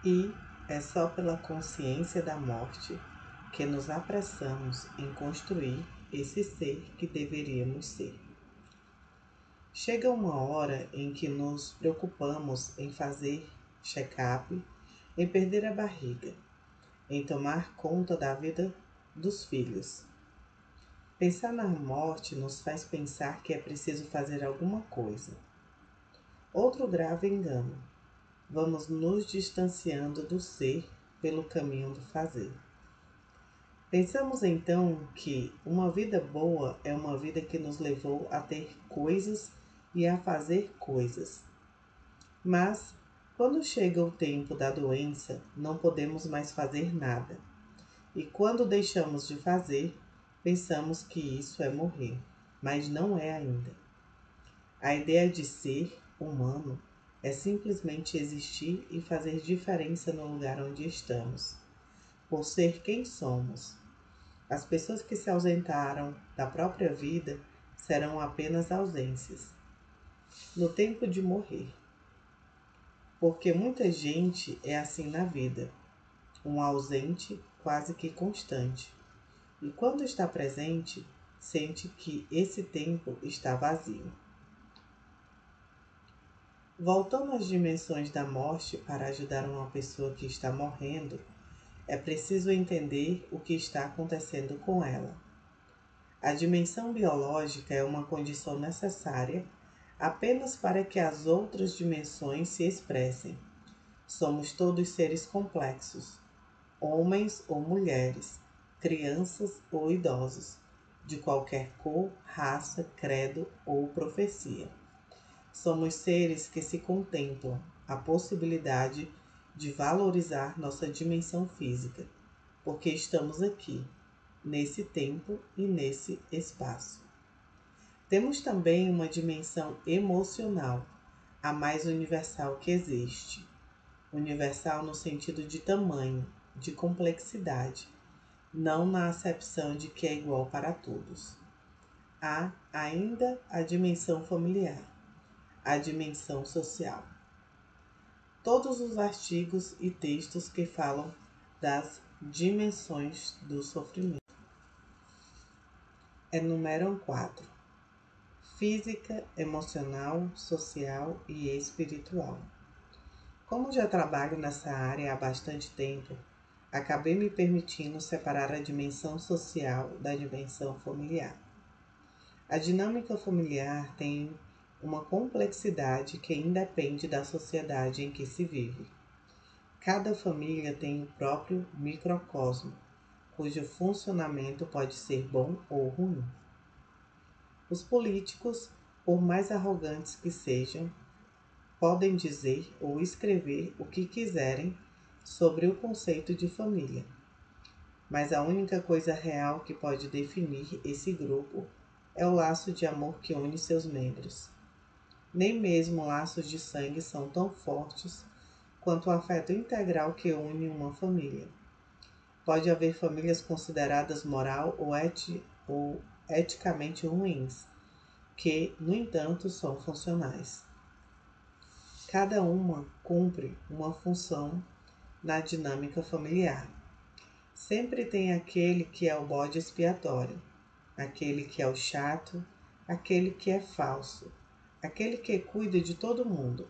E é só pela consciência da morte que nos apressamos em construir esse ser que deveríamos ser. Chega uma hora em que nos preocupamos em fazer check-up, em perder a barriga, em tomar conta da vida dos filhos. Pensar na morte nos faz pensar que é preciso fazer alguma coisa. Outro grave engano. Vamos nos distanciando do ser pelo caminho do fazer. Pensamos então que uma vida boa é uma vida que nos levou a ter coisas e a fazer coisas. Mas, quando chega o tempo da doença, não podemos mais fazer nada. E quando deixamos de fazer, pensamos que isso é morrer, mas não é ainda. A ideia de ser humano é simplesmente existir e fazer diferença no lugar onde estamos, por ser quem somos. As pessoas que se ausentaram da própria vida serão apenas ausências, no tempo de morrer. Porque muita gente é assim na vida, um ausente quase que constante. E quando está presente, sente que esse tempo está vazio. Voltando às dimensões da morte para ajudar uma pessoa que está morrendo, é preciso entender o que está acontecendo com ela. A dimensão biológica é uma condição necessária apenas para que as outras dimensões se expressem. Somos todos seres complexos, homens ou mulheres, crianças ou idosos, de qualquer cor, raça, credo ou profecia. Somos seres que se contemplam a possibilidade de valorizar nossa dimensão física, porque estamos aqui, nesse tempo e nesse espaço. Temos também uma dimensão emocional, a mais universal que existe. Universal no sentido de tamanho, de complexidade, não na acepção de que é igual para todos. Há ainda a dimensão familiar, a dimensão social. Todos os artigos e textos que falam das dimensões do sofrimento enumeram 4: física, emocional, social e espiritual. Como já trabalho nessa área há bastante tempo, acabei me permitindo separar a dimensão social da dimensão familiar. A dinâmica familiar tem uma complexidade que independe da sociedade em que se vive. Cada família tem o próprio microcosmo, cujo funcionamento pode ser bom ou ruim. Os políticos, por mais arrogantes que sejam, podem dizer ou escrever o que quiserem sobre o conceito de família. Mas a única coisa real que pode definir esse grupo é o laço de amor que une seus membros. Nem mesmo laços de sangue são tão fortes quanto o afeto integral que une uma família. Pode haver famílias consideradas moral ou eticamente ruins, que, no entanto, são funcionais. Cada uma cumpre uma função na dinâmica familiar. Sempre tem aquele que é o bode expiatório, aquele que é o chato, aquele que é falso, aquele que cuida de todo mundo,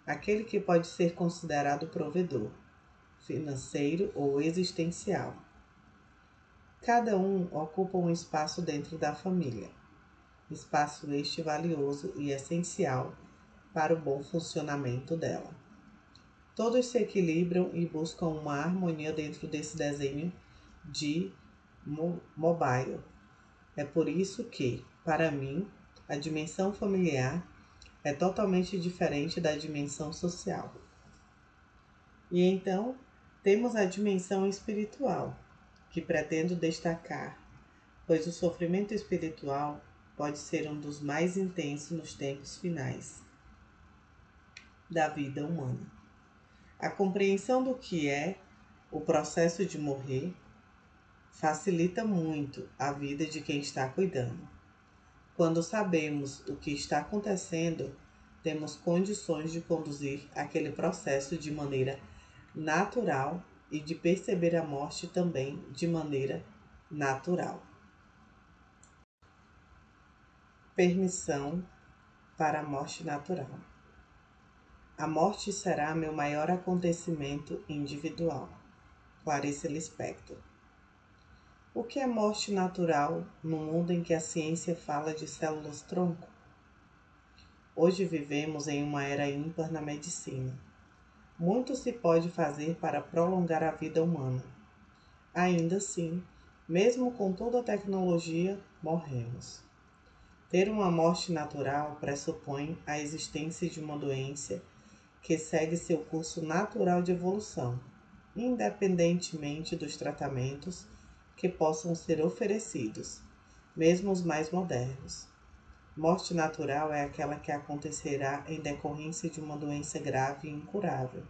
aquele que pode ser considerado provedor, financeiro ou existencial. Cada um ocupa um espaço dentro da família, espaço este valioso e essencial para o bom funcionamento dela. Todos se equilibram e buscam uma harmonia dentro desse desenho de mobile. É por isso que, para mim, a dimensão familiar é totalmente diferente da dimensão social. E então, temos a dimensão espiritual, que pretendo destacar, pois o sofrimento espiritual pode ser um dos mais intensos nos tempos finais da vida humana. A compreensão do que é o processo de morrer facilita muito a vida de quem está cuidando. Quando sabemos o que está acontecendo, temos condições de conduzir aquele processo de maneira natural e de perceber a morte também de maneira natural. Permissão para a morte natural. A morte será meu maior acontecimento individual. Clarice Lispector. O que é morte natural no mundo em que a ciência fala de células-tronco? Hoje vivemos em uma era ímpar na medicina. Muito se pode fazer para prolongar a vida humana. Ainda assim, mesmo com toda a tecnologia, morremos. Ter uma morte natural pressupõe a existência de uma doença que segue seu curso natural de evolução, independentemente dos tratamentos que possam ser oferecidos, mesmo os mais modernos. Morte natural é aquela que acontecerá em decorrência de uma doença grave e incurável,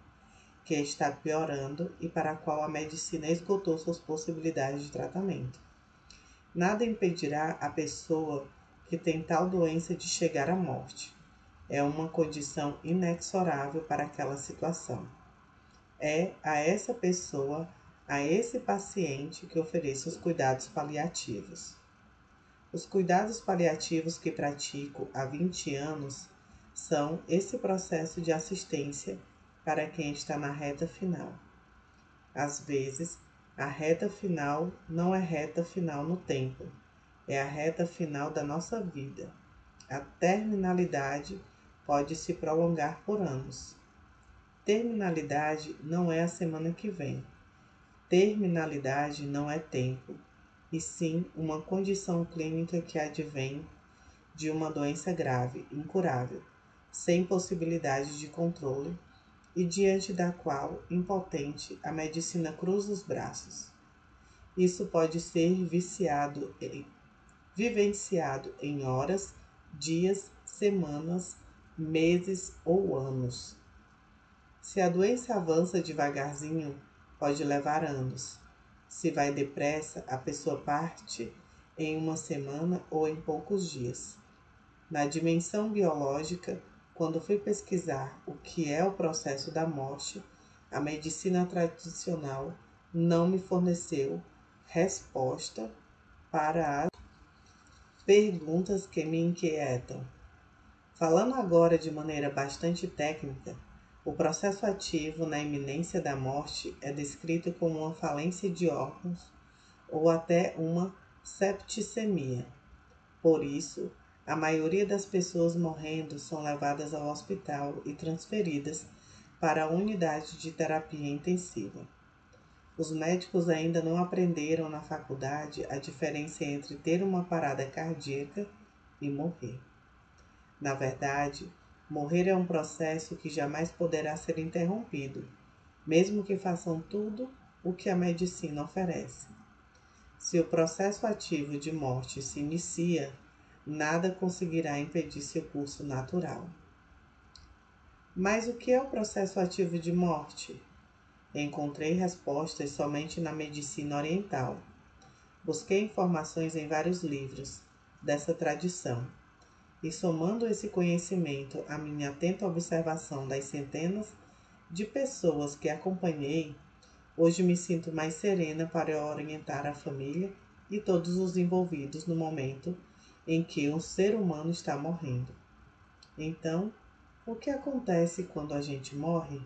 que está piorando e para a qual a medicina esgotou suas possibilidades de tratamento. Nada impedirá a pessoa que tem tal doença de chegar à morte. É uma condição inexorável para aquela situação. É a essa pessoa, a esse paciente, que ofereço os cuidados paliativos. Os cuidados paliativos que pratico há 20 anos são esse processo de assistência para quem está na reta final. Às vezes, a reta final não é reta final no tempo, é a reta final da nossa vida. A terminalidade pode se prolongar por anos. Terminalidade não é a semana que vem. Terminalidade não é tempo, e sim uma condição clínica que advém de uma doença grave, incurável, sem possibilidade de controle e diante da qual, impotente, a medicina cruza os braços. Isso pode ser vivenciado em horas, dias, semanas, meses ou anos. Se a doença avança devagarzinho, pode levar anos. Se vai depressa, a pessoa parte em uma semana ou em poucos dias. Na dimensão biológica, quando fui pesquisar o que é o processo da morte, a medicina tradicional não me forneceu resposta para as perguntas que me inquietam. Falando agora de maneira bastante técnica, o processo ativo na iminência da morte é descrito como uma falência de órgãos ou até uma septicemia. Por isso, a maioria das pessoas morrendo são levadas ao hospital e transferidas para a unidade de terapia intensiva. Os médicos ainda não aprenderam na faculdade a diferença entre ter uma parada cardíaca e morrer. Na verdade, morrer é um processo que jamais poderá ser interrompido, mesmo que façam tudo o que a medicina oferece. Se o processo ativo de morte se inicia, nada conseguirá impedir seu curso natural. Mas o que é o processo ativo de morte? Encontrei respostas somente na medicina oriental. Busquei informações em vários livros dessa tradição. E somando esse conhecimento à minha atenta observação das centenas de pessoas que acompanhei, hoje me sinto mais serena para orientar a família e todos os envolvidos no momento em que um ser humano está morrendo. Então, o que acontece quando a gente morre?